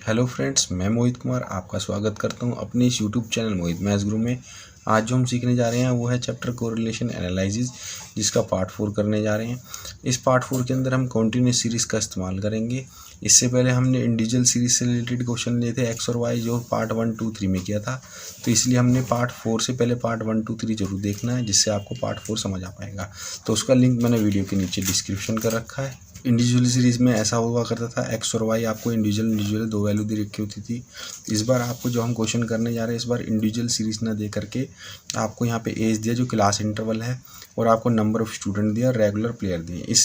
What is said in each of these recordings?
Hello friends, मैं मोहित कुमार आपका स्वागत करता हूं अपने इस यूट्यूब चैनल मोहित मैथ्स गुरु में। आज जो हम सीखने जा रहे हैं वो है चैप्टर कोरिलेशन एनालिसिस, जिसका पार्ट 4 करने जा रहे हैं। इस पार्ट 4 के अंदर हम कॉन्टिन्यूस सीरीज़ का इस्तेमाल करेंगे। इससे पहले हमने इंडिविजुअल सीरीज से रिलेटेड क्वेश्चन लिए थे एक्स और वाई, जो पार्ट 1, 2, 3 में किया था। तो इसलिए हमने पार्ट 4 से पहले पार्ट 1, 2, 3 जरूर देखना है, जिससे आपको पार्ट 4 समझ आ पाएगा। तो उसका लिंक मैंने वीडियो के नीचे डिस्क्रिप्शन कर रखा है। इंडिविजुअल सीरीज़ में ऐसा हुआ करता था, एक्स और वाई आपको इंडिविजुअल 2 वैल्यू दे रखी होती थी। इस बार आपको जो हम क्वेश्चन करने जा रहे हैं, इस बार इंडिविजुअल सीरीज़ ना दे करके आपको यहाँ पे एज दिया जो क्लास इंटरवल है, और आपको नंबर ऑफ स्टूडेंट दिया, रेगुलर प्लेयर दिए।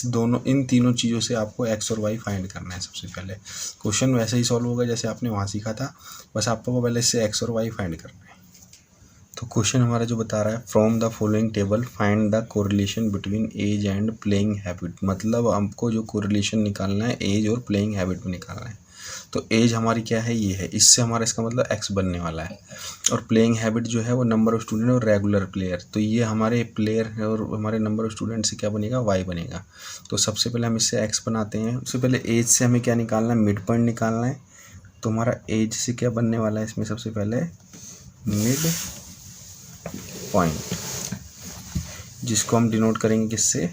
इन तीनों चीज़ों से आपको एक्स और वाई फाइंड करना है। सबसे पहले क्वेश्चन वैसे ही सॉल्व होगा जैसे आपने वहाँ सीखा था, बस आपको पहले इससे एक्स और वाई फाइंड करना है। तो क्वेश्चन हमारा जो बता रहा है, from the following table find the correlation between age and playing habit. मतलब हमको जो कोरिलेशन निकालना है एज और प्लेइंग हैबिट में निकालना है। तो एज हमारी क्या है, ये है, इससे हमारा इसका मतलब एक्स बनने वाला है। और प्लेइंग हैबिट जो है वो नंबर ऑफ स्टूडेंट और रेगुलर प्लेयर, तो ये हमारे प्लेयर और हमारे नंबर ऑफ स्टूडेंट से क्या बनेगा, वाई बनेगा। तो सबसे पहले हम इससे एक्स बनाते हैं। सबसे पहले एज से हमें क्या निकालना है, मिड पॉइंट निकालना है। तो हमारा एज से क्या बनने वाला है, इसमें सबसे पहले मिड पॉइंट, जिसको हम डिनोट करेंगे किससे,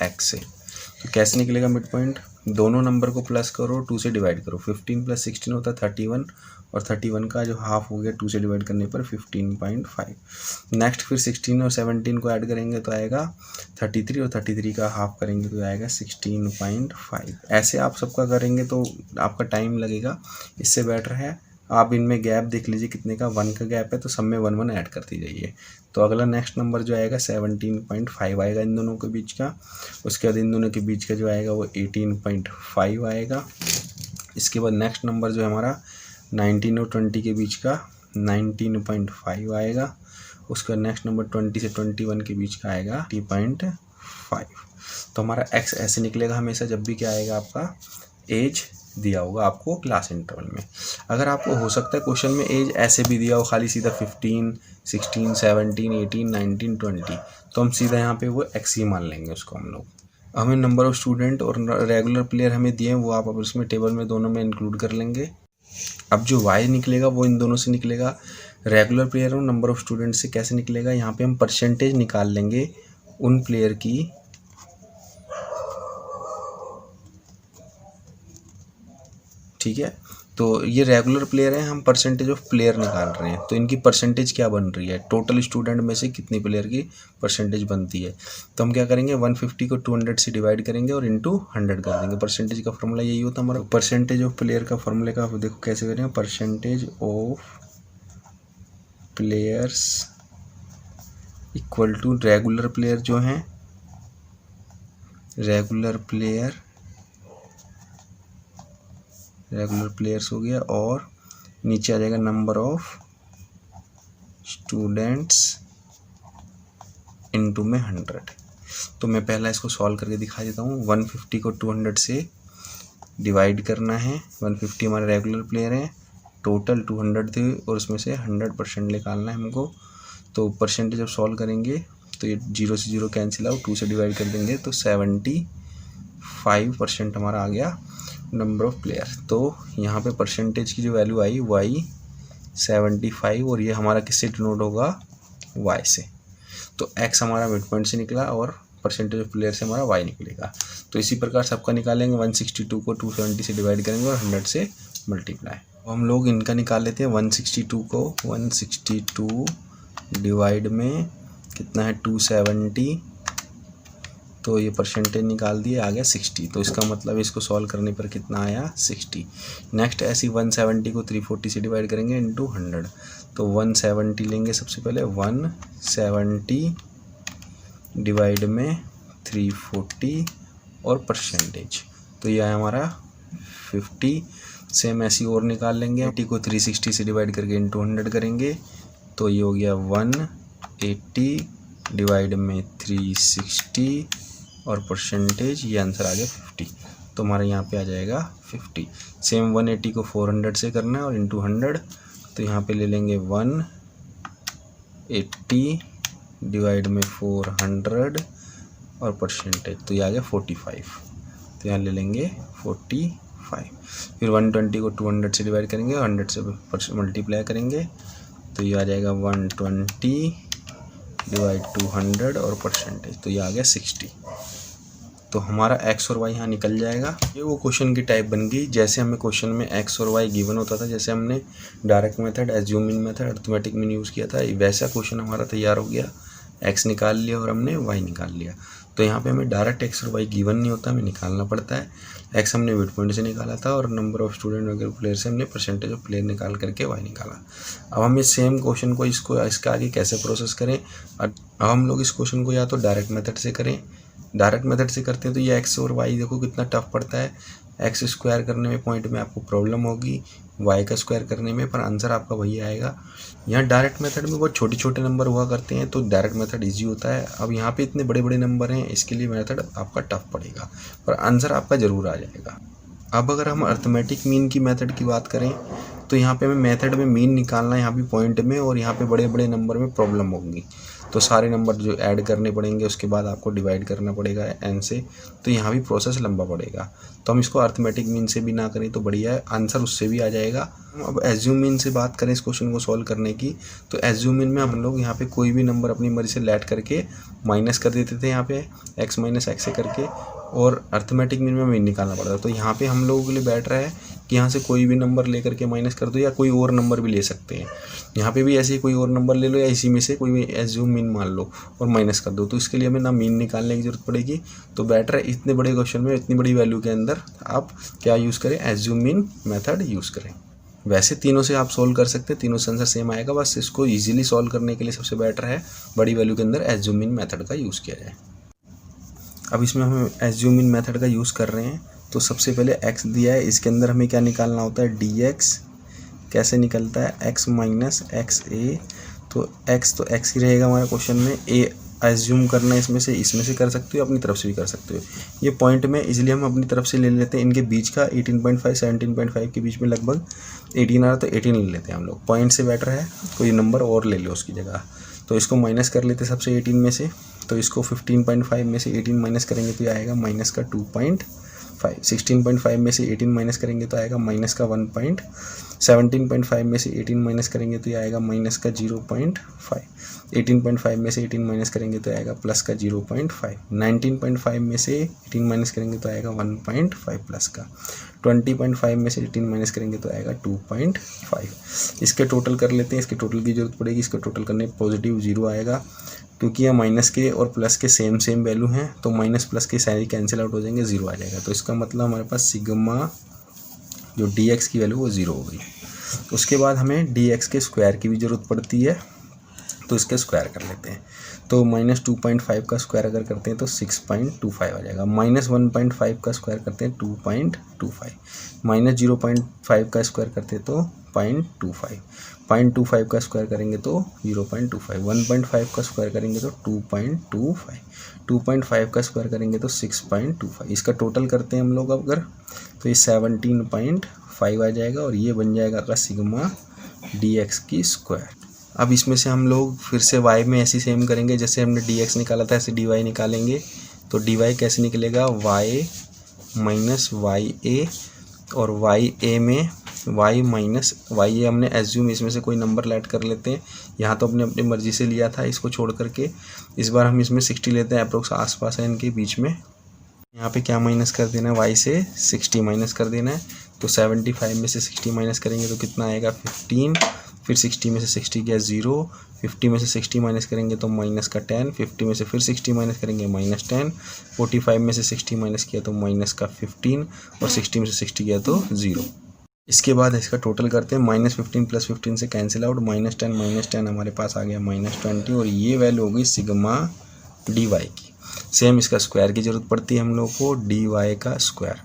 एक्स से। तो कैसे निकलेगा मिड पॉइंट, दोनों नंबर को प्लस करो, 2 से डिवाइड करो। 15 + 16 होता है 31, और 31 का जो हाफ हो गया 2 से डिवाइड करने पर 15.5। नेक्स्ट फिर 16 और 17 को ऐड करेंगे तो आएगा 33, और 33 का हाफ करेंगे तो आएगा 16.5। ऐसे आप सबका करेंगे तो आपका टाइम लगेगा। इससे बेटर है आप इनमें गैप देख लीजिए कितने का, 1 का गैप है, तो सब में 1 1 ऐड करती जाइए। तो अगला नेक्स्ट नंबर जो आएगा 17.5 आएगा इन दोनों के बीच का। उसके बाद इन दोनों के बीच का जो आएगा वो 18.5 आएगा। इसके बाद नेक्स्ट नंबर जो है हमारा 19 और 20 के बीच का 19.5 आएगा। उसके बाद नेक्स्ट नंबर 20 से 21 के बीच का आएगा 20.5। तो हमारा एक्स ऐसे निकलेगा हमेशा जब भी क्या आएगा, आपका एज दिया होगा आपको क्लास इंटरवल में। अगर आपको हो सकता है क्वेश्चन में एज ऐसे भी दिया हो, खाली सीधा 15, 16, 17, 18, 19, 20, तो हम सीधा यहाँ पे वो एक्स ही मान लेंगे उसको हम लोग। हमें नंबर ऑफ स्टूडेंट और रेगुलर प्लेयर हमें दिए हैं, वो आप अब उसमें टेबल में दोनों में इंक्लूड कर लेंगे। अब जो वाई निकलेगा वो इन दोनों से निकलेगा, रेगुलर प्लेयर और नंबर ऑफ स्टूडेंट से कैसे निकलेगा, यहाँ पे हम परसेंटेज निकाल लेंगे उन प्लेयर की, ठीक है। तो ये रेगुलर प्लेयर है, हम परसेंटेज ऑफ प्लेयर निकाल रहे हैं। तो इनकी परसेंटेज क्या बन रही है, टोटल स्टूडेंट में से कितनी प्लेयर की परसेंटेज बनती है। तो हम क्या करेंगे, 150 को 200 से डिवाइड करेंगे और इंटू 100 कर देंगे। परसेंटेज का फॉर्मूला यही होता है हमारा। परसेंटेज ऑफ प्लेयर का फॉर्मूले का देखो कैसे करेंगे, percentage of players equal to regular player जो हैं, रेगुलर प्लेयर्स हो गया, और नीचे आ जाएगा नंबर ऑफ स्टूडेंट्स इनटू में 100। तो मैं पहला इसको सॉल्व करके दिखा देता हूँ। 150 को 200 से डिवाइड करना है। 150 हमारे रेगुलर प्लेयर हैं, टोटल 200 थे, और उसमें से 100% निकालना है हमको। तो परसेंटेज जब सॉल्व करेंगे तो ये 0 से 0 कैंसिल आउट, 2 से डिवाइड कर देंगे तो 75% हमारा आ गया नंबर ऑफ प्लेयर। तो यहाँ पे परसेंटेज की जो वैल्यू आई वाई 75, और ये हमारा किससे डिनोट होगा, वाई से। तो एक्स हमारा मिड पॉइंट से निकला और परसेंटेज ऑफ प्लेयर से हमारा वाई निकलेगा। तो इसी प्रकार सबका निकालेंगे। 162 को 270 से डिवाइड करेंगे और 100 से मल्टीप्लाई। हम लोग इनका निकाल लेते हैं। 162 को 162 डिवाइड में कितना है, 270, तो ये परसेंटेज निकाल दिए, आ गया 60। तो इसका मतलब इसको सॉल्व करने पर कितना आया, 60। नेक्स्ट ऐसी 170 को 340 से डिवाइड करेंगे इंटू 100। तो 170 लेंगे सबसे पहले, 170 डिवाइड में 340 और परसेंटेज, तो यह है हमारा 50। सेम ऐसी और निकाल लेंगे। 80 को 360 से डिवाइड करके इंटू 100 करेंगे, तो ये हो गया 180 डिवाइड में 360 और परसेंटेज, ये आंसर आ गया 50। तो हमारे यहाँ पे आ जाएगा 50। सेम 180 को 400 से करना है और इंटू 100, तो यहाँ पे ले लेंगे 180 डिवाइड में 400 और परसेंटेज, तो ये आ गया 45। तो यहाँ ले लेंगे 45। फिर 120 को 200 से डिवाइड करेंगे, 100 से मल्टीप्लाई करेंगे तो ये आ जाएगा 120 डिवाइड 200 और परसेंटेज, तो ये आ गया 60। तो हमारा एक्स और वाई यहाँ निकल जाएगा। ये वो क्वेश्चन की टाइप बन गई जैसे हमें क्वेश्चन में एक्स और वाई गिवन होता था, जैसे हमने direct method, assuming method, arithmetic mean use किया था, वैसा क्वेश्चन हमारा तैयार हो गया। एक्स निकाल लिया और हमने वाई निकाल लिया। तो यहाँ पे हमें डायरेक्ट एक्स और वाई गिवन नहीं होता, हमें निकालना पड़ता है। एक्स हमने मिड पॉइंट से निकाला था और नंबर ऑफ स्टूडेंट वगैरह प्लेयर से हमने परसेंटेज ऑफ प्लेयर निकाल करके वाई निकाला। अब हम इस सेम क्वेश्चन को इसका आगे कैसे प्रोसेस करें। अब हम लोग इस क्वेश्चन को या तो डायरेक्ट मेथड से करें, डायरेक्ट मेथड से करते हैं तो ये एक्स और वाई देखो कितना टफ पड़ता है। एक्स स्क्वायर करने में पॉइंट में आपको प्रॉब्लम होगी, वाई का स्क्वायर करने में, पर आंसर आपका वही आएगा। यहाँ डायरेक्ट मेथड में बहुत छोटे छोटे नंबर हुआ करते हैं तो डायरेक्ट मेथड इजी होता है। अब यहाँ पे इतने बड़े बड़े नंबर हैं, इसके लिए मेथड आपका टफ पड़ेगा, पर आंसर आपका ज़रूर आ जाएगा। अब अगर हम अरिथमेटिक मीन की मेथड की बात करें तो यहाँ पे हमें मेथड में मीन निकालना है, यहाँ भी पॉइंट में, और यहाँ पे बड़े बड़े नंबर में प्रॉब्लम होगी तो सारे नंबर जो ऐड करने पड़ेंगे, उसके बाद आपको डिवाइड करना पड़ेगा n से, तो यहाँ भी प्रोसेस लंबा पड़ेगा। तो हम इसको अरिथमेटिक मीन से भी ना करें तो बढ़िया है, आंसर उससे भी आ जाएगा। अब एज्यूम मीन से बात करें इस क्वेश्चन को सॉल्व करने की, तो एज्यूम मीन में हम लोग यहाँ पे कोई भी नंबर अपनी मर्जी से लेट करके माइनस कर देते थे, यहाँ पे x माइनस एक्स से करके, और अरिथमेटिक मीन में मीन निकालना पड़ता है। तो यहाँ पे हम लोगों के लिए बेटर है कि यहाँ से कोई भी नंबर ले करके माइनस कर दो, या कोई और नंबर भी ले सकते हैं। यहाँ पे भी ऐसे ही कोई और नंबर ले लो, या इसी में से कोई भी एज्यूम मीन मान लो और माइनस कर दो। तो इसके लिए हमें ना मीन निकालने की जरूरत पड़ेगी। तो बेटर है इतने बड़े क्वेश्चन में, इतनी बड़ी वैल्यू के अंदर आप क्या यूज़ करें, एज्यूम मीन मेथड यूज़ करें। वैसे तीनों से आप सोल्व कर सकते हैं, तीनों से आंसर सेम आएगा, बस इसको ईजिली सोल्व करने के लिए सबसे बेटर है बड़ी वैल्यू के अंदर एज्यूम मीन मेथड का यूज़ किया जाए। अब इसमें हम एज्यूम मीन मेथड का यूज़ कर रहे हैं। तो सबसे पहले x दिया है, इसके अंदर हमें क्या निकालना होता है, dx। कैसे निकलता है, x माइनस एक्स ए। तो x ही रहेगा हमारे क्वेश्चन में। a एज्यूम करना है इसमें से कर सकते हो, अपनी तरफ से भी कर सकते हो। ये पॉइंट में इसलिए हम अपनी तरफ से ले लेते हैं, इनके बीच का 18.5 17.5 के बीच में लगभग 18 आ रहा, तो 18 ले लेते हैं हम लोग। पॉइंट से बेटर है कोई नंबर और ले लो उसकी जगह। तो इसको माइनस कर लेते सबसे 18 में से, तो इसको 15.5 में से 18 माइनस करेंगे तो आएगा माइनस का 2.5। 16.5 में से 18 माइनस करेंगे तो आएगा माइनस का 1. 17.5 में से 18 माइनस करेंगे तो आएगा माइनस का 0.5। 18.5 में से 18 माइनस करेंगे तो आएगा प्लस का 0.5। 19.5 में से 18 माइनस करेंगे तो आएगा 1.5 प्लस का। 20.5 में से 18 माइनस करेंगे तो आएगा 2.5। इसके टोटल कर लेते हैं, इसके टोटल की जरूरत पड़ेगी। इसके टोटल करने पॉजिटिव 0 आएगा, क्योंकि यहाँ माइनस के और प्लस के सेम वैल्यू हैं, तो माइनस प्लस के सारे कैंसिल आउट हो जाएंगे, 0 आ जाएगा। तो इसका मतलब हमारे पास सिग्मा जो dx की वैल्यू वो 0 हो गई। उसके बाद हमें dx के स्क्वायर की भी ज़रूरत पड़ती है, तो इसके स्क्वायर कर लेते हैं। तो माइनस 2.5 का स्क्वायर अगर करते हैं तो 6.25 आ जाएगा। माइनस 1.5 का स्क्वायर करते हैं 2.25। माइनस 0.5 का स्क्वायर करते हैं तो 0.25। 0.25 का स्क्वायर करेंगे तो 0.25। 1.5 का स्क्वायर करेंगे तो 2.25। 2.5 का स्क्वायर करेंगे तो 6.25। इसका टोटल करते हैं हम लोग अगर, तो ये 17.5 आ जाएगा, और ये बन जाएगा का सिग्मा dx की स्क्वायर। अब इसमें से हम लोग फिर से y में ऐसी सेम करेंगे, जैसे हमने dx निकाला था ऐसे dy निकालेंगे। तो dy कैसे निकलेगा, y माइनस वाई ए, और वाई ए में y माइनस वाई ए हमने एज्यूम इसमें से कोई नंबर लेट कर लेते हैं। यहाँ तो अपने अपनी मर्जी से लिया था इसको छोड़ करके, इस बार हम इसमें 60 लेते हैं, अप्रोक्स आसपास है इनके बीच में। यहाँ पे क्या माइनस कर देना है, y से 60 माइनस कर देना है। तो 75 में से 60 माइनस करेंगे तो कितना आएगा, 15। फिर 60 में से 60 गया 0। 50 में से 60 माइनस करेंगे तो माइनस का 10। 50 में से फिर 60 माइनस करेंगे माइनस 10। 45 में से 60 माइनस किया तो माइनस का 15, और 60 में से 60 गया तो 0। इसके बाद इसका टोटल करते हैं, -15 + 15 से कैंसिल आउट, -10 हमारे पास आ गया -20, और ये वैल्यू होगी सिग्मा dy की। सेम इसका स्क्वायर की ज़रूरत पड़ती है हम लोग को, dy का स्क्वायर।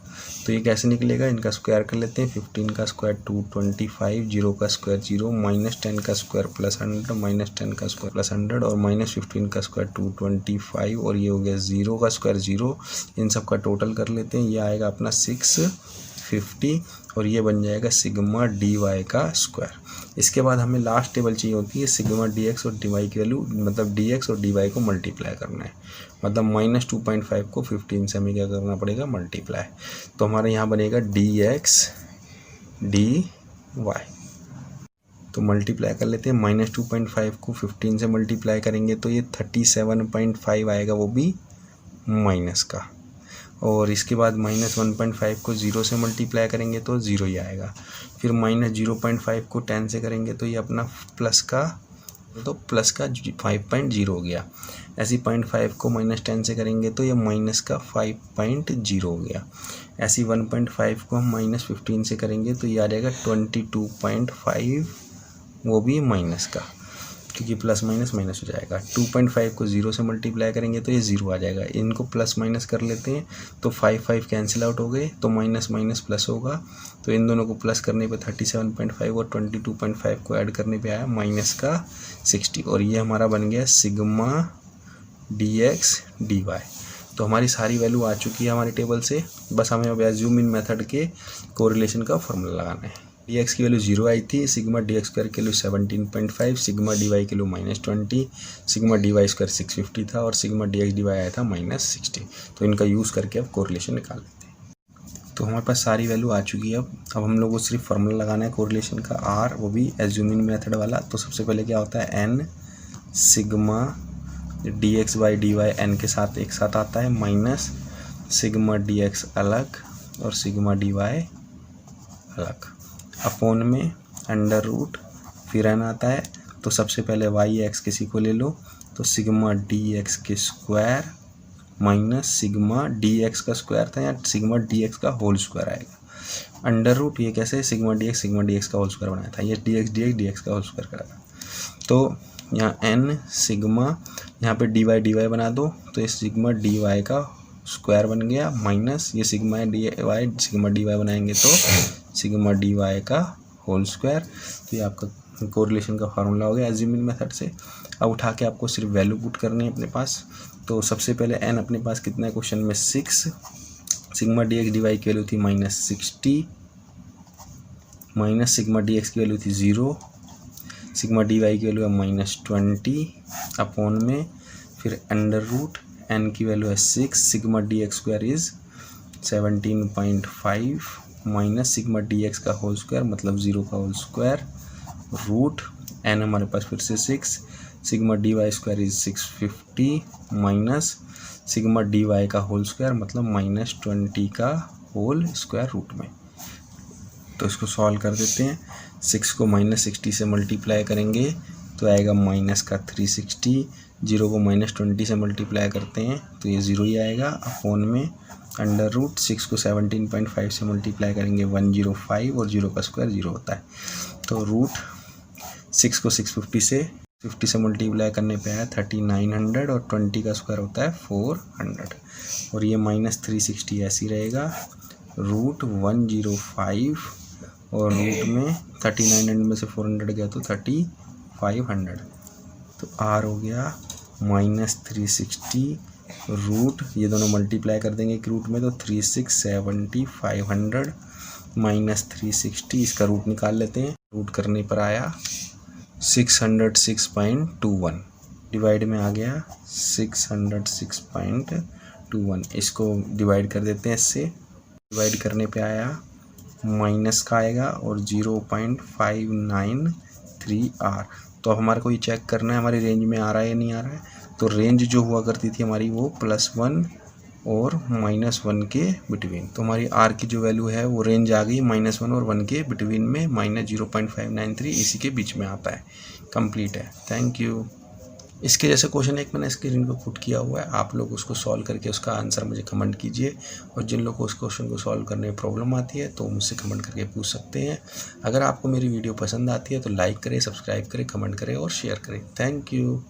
तो ये कैसे निकलेगा, इनका स्क्वायर कर लेते हैं। 15 का स्क्वायर 225, 0 का स्क्वायर 0, -10 का स्क्वायर +100, -10 का स्क्वायर +100, और -15 का स्क्वायर 225, और ये हो गया 0 का स्क्वायर 0। इन सब का टोटल कर लेते हैं, ये आएगा अपना 650, और ये बन जाएगा सिग्मा डी वाई का स्क्वायर। इसके बाद हमें लास्ट टेबल चाहिए होती है सिग्मा डी एक्स और डी वाई की वैल्यू, मतलब डी एक्स और डी वाई को मल्टीप्लाई करना है, मतलब -2.5 को 15 से हमें क्या करना पड़ेगा, मल्टीप्लाई। तो हमारे यहाँ बनेगा डी एक्स डी वाई, तो मल्टीप्लाई कर लेते हैं। -2.5 को 15 से मल्टीप्लाई करेंगे तो ये 37.5 आएगा, वो भी माइनस का। और इसके बाद -1.5 को 0 से मल्टीप्लाई करेंगे तो 0 ही आएगा। फिर -0.5 को 10 से करेंगे तो ये अपना प्लस का, तो प्लस का 5.0 हो गया। ऐसे 0.5 को -10 से करेंगे तो ये माइनस का 5.0 हो गया। ऐसी 1.5 को हम -15 से करेंगे तो ये आ जाएगा 22.5, वो भी माइनस का, क्योंकि प्लस माइनस माइनस हो जाएगा। 2.5 को 0 से मल्टीप्लाई करेंगे तो ये 0 आ जाएगा। इनको प्लस माइनस कर लेते हैं तो 5 कैंसिल आउट हो गए, तो माइनस माइनस प्लस होगा। तो इन दोनों को प्लस करने पे 37.5 और 22.5 को ऐड करने पे आया माइनस का 60, और ये हमारा बन गया sigma D X D Y. तो हमारी सारी वैल्यू आ चुकी है हमारे टेबल से, बस हमें अब एज्यूम इन मेथड के कोरिलेशन का फॉर्मूला लगाना है। डी एक्स की वैल्यू 0 आई थी, सिग्मा डी एक्स स्क्वायर की वैल्यू 17.5, सिग्मा डी वाई की value -20, sigma D Y square 650 था, और sigma D X D Y आया था -60। तो इनका यूज़ करके अब कोरिलेशन निकाल लेते हैं। तो हमारे पास सारी वैल्यू आ चुकी है। अब हम लोग को सिर्फ फार्मूला लगाना है कोरिलेशन का, आर, वो भी एज्यूमिंग मेथड वाला। तो सबसे पहले क्या होता है, N sigma D X by D Y N के साथ एक साथ आता है, माइनस सिग्मा डी एक्स अलग और सिग्मा डी वाई अलग, अपोन में अंडर रूट, फिर एन आता है। तो सबसे पहले वाई एक्स किसी को ले लो, तो सिग्मा डी एक्स के square minus sigma D X का स्क्वायर था, या सिग्मा डी एक्स का होल स्क्वायर आएगा। अंडर रूट ये कैसे, सिग्मा डी एक्स का होल स्क्वायर बनाया था, ये डी एक्स का होल स्क्वायर करा था। तो यहाँ एन सिग्मा, यहाँ पे डी वाई बना दो, तो ये सिग्मा डी वाई का स्क्वायर बन गया, माइनस ये सिग्मा डी वाई बनाएंगे तो सिग्मा डी वाई का होल स्क्वायर। तो ये आपका कोरिलेशन का फार्मूला हो गया एज्यूमिंग मेथड से। अब उठा के आपको सिर्फ वैल्यू पुट करनी है अपने पास। तो सबसे पहले एन अपने पास कितना है क्वेश्चन में, 6, sigma D X D Y की वैल्यू थी -60, माइनस सिग्मा डी एक्स की वैल्यू थी 0, सिग्मा डी वाई की वैल्यू है -20, अपॉन में फिर अंडर रूट, एन की वैल्यू है 6, sigma D X square is 17.5, minus sigma D X का होल स्क्वायर मतलब 0 का होल स्क्वायर, रूट एन हमारे पास फिर से 6, sigma D Y square is 650, minus sigma D Y का होल स्क्वायर मतलब -20 का होल स्क्वायर रूट में। तो इसको सॉल्व कर देते हैं। 6 को -60 से मल्टीप्लाई करेंगे तो आएगा माइनस का 360, 0 को -20 से मल्टीप्लाई करते हैं तो ये 0 ही आएगा, अपॉन में अंडर रूट 6 को 17.5 से मल्टीप्लाई करेंगे 105, और 0 का स्क्वायर 0 होता है। तो रूट 6 को 650 से 50 से मल्टीप्लाई करने पे आया 3900, और 20 का स्क्वायर होता है 400, और ये -360 ऐसी रहेगा, रूट 105, और रूट में 3900 में से 400 गया तो 3500। तो आर हो गया -360, रूट ये दोनों मल्टीप्लाई कर देंगे एक रूट में तो 3670, 500 -360, इसका रूट निकाल लेते हैं। रूट करने पर आया 606.21, डिवाइड में आ गया 606.21, इसको डिवाइड कर देते हैं इससे, डिवाइड करने पे आया माइनस का आएगा और 0.593 आर। तो अब हमारे को ये चेक करना है हमारी रेंज में आ रहा है या नहीं आ रहा है। तो रेंज जो हुआ करती थी हमारी वो +1 और -1 के बिटवीन, तो हमारी आर की जो वैल्यू है वो रेंज आ गई -1 और 1 के बिटवीन में, -0.593 इसी के बीच में आता है। कंप्लीट है, थैंक यू। इसके जैसे क्वेश्चन एक मैंने स्क्रीन पर पुट किया हुआ है, आप लोग उसको सॉल्व करके उसका आंसर मुझे कमेंट कीजिए, और जिन लोगों को उस क्वेश्चन को सॉल्व करने में प्रॉब्लम आती है तो मुझसे कमेंट करके पूछ सकते हैं। अगर आपको मेरी वीडियो पसंद आती है तो लाइक करें, सब्सक्राइब करें, कमेंट करें और शेयर करें। Thank you.